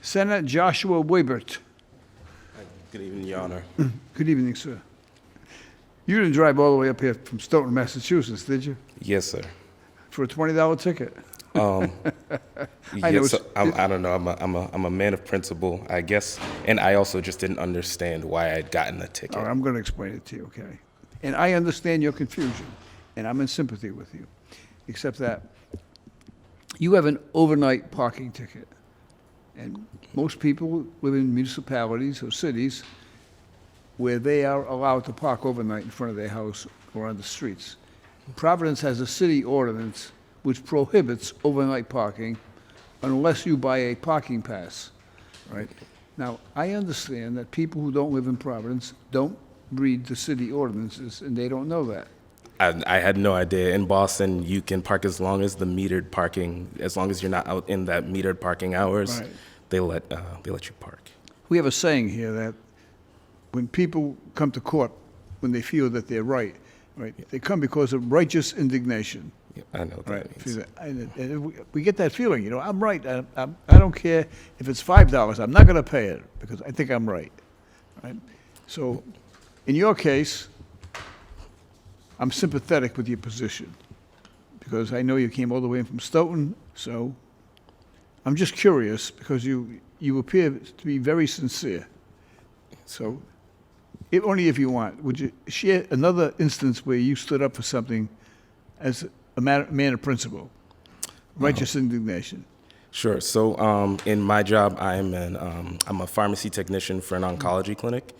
Senator Joshua Wibert. Good evening, Your Honor. Good evening, sir. You didn't drive all the way up here from Stoughton, Massachusetts, did you? Yes, sir. For a $20 ticket? I know Yes, I don't know. I'm a man of principle, I guess, and I also just didn't understand why I'd gotten the ticket. All right, I'm going to explain it to you, okay? And I understand your confusion, and I'm in sympathy with you, except that you have an overnight parking ticket. And most people live in municipalities or cities where they are allowed to park overnight in front of their house or on the streets. Providence has a city ordinance which prohibits overnight parking unless you buy a parking pass, right? Now, I understand that people who don't live in Providence don't read the city ordinances, and they don't know that. I had no idea. In Boston, you can park as long as the metered parking, as long as you're not out in that metered parking hours, Right. they let you park. We have a saying here that when people come to court, when they feel that they're right, they come because of righteous indignation. Yeah, I know what that means. And we get that feeling, you know, I'm right. I don't care if it's $5. I'm not going to pay it because I think I'm right. So, in your case, I'm sympathetic with your position because I know you came all the way in from Stoughton. So, I'm just curious because you appear to be very sincere. So, only if you want, would you share another instance where you stood up for something as a man of principle, righteous indignation? Sure. So in my job, I'm a pharmacy technician for an oncology clinic.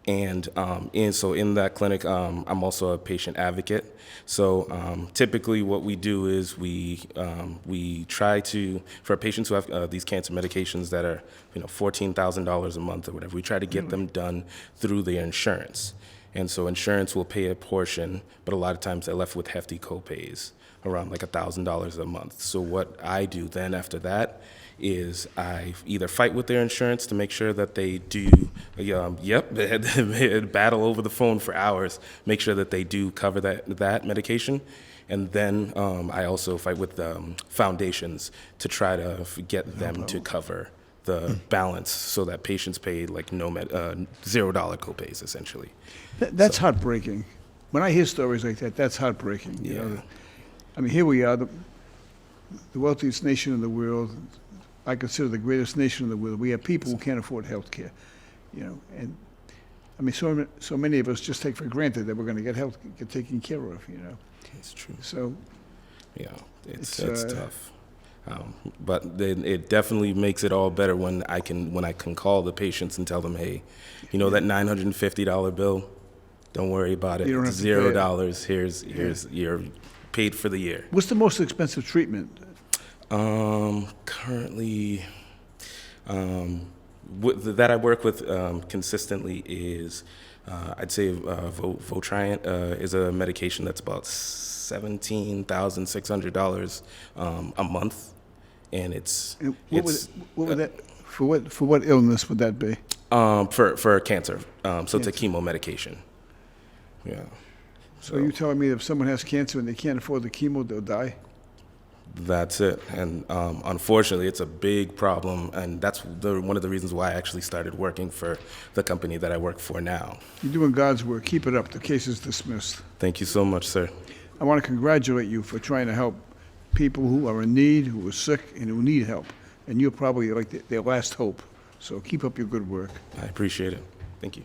And in that clinic, I'm also a patient advocate. So typically what we do is we try to, for patients who have these cancer medications that are, $14,000 a month or whatever, we try to get them done through their insurance. And so insurance will pay a portion, but a lot of times they're left with hefty copays, around like $1,000 a month. So what I do then after that is I either fight with their insurance to make sure that they do, battle over the phone for hours, make sure that they do cover that medication. And then I also fight with foundations to try to get them to cover the balance so that patients pay like $0 copays essentially. That's heartbreaking. When I hear stories like that, that's heartbreaking. Yeah. You know? I mean, here we are, the wealthiest nation in the world. I consider the greatest nation in the world. We have people who can't afford health care, and I mean, so many of us just take for granted that we're going to get taken care of, It's true. So, Yeah, it's tough. But then it definitely makes it all better when I can call the patients and tell them, hey, that $950 bill, don't worry about it. You don't It's have to pay it. $0. Here's you're paid for the year. what's the most expensive treatment? Currently, that I work with consistently is, I'd say Votrient is a medication that's about $17,600 a month, and What would that for what illness would that be? for cancer. So it's a chemo medication. Yeah. So you telling me if someone has cancer and they can't afford the chemo, they'll die? That's it. And unfortunately, it's a big problem. And that's one of the reasons why I actually started working for the company that I work for now. You're doing God's work. Keep it up. The case is dismissed. Thank you so much, sir. I want to congratulate you for trying to help people who are in need, who are sick, and who need help. And you're probably like their last hope. So keep up your good work. I appreciate it. Thank you.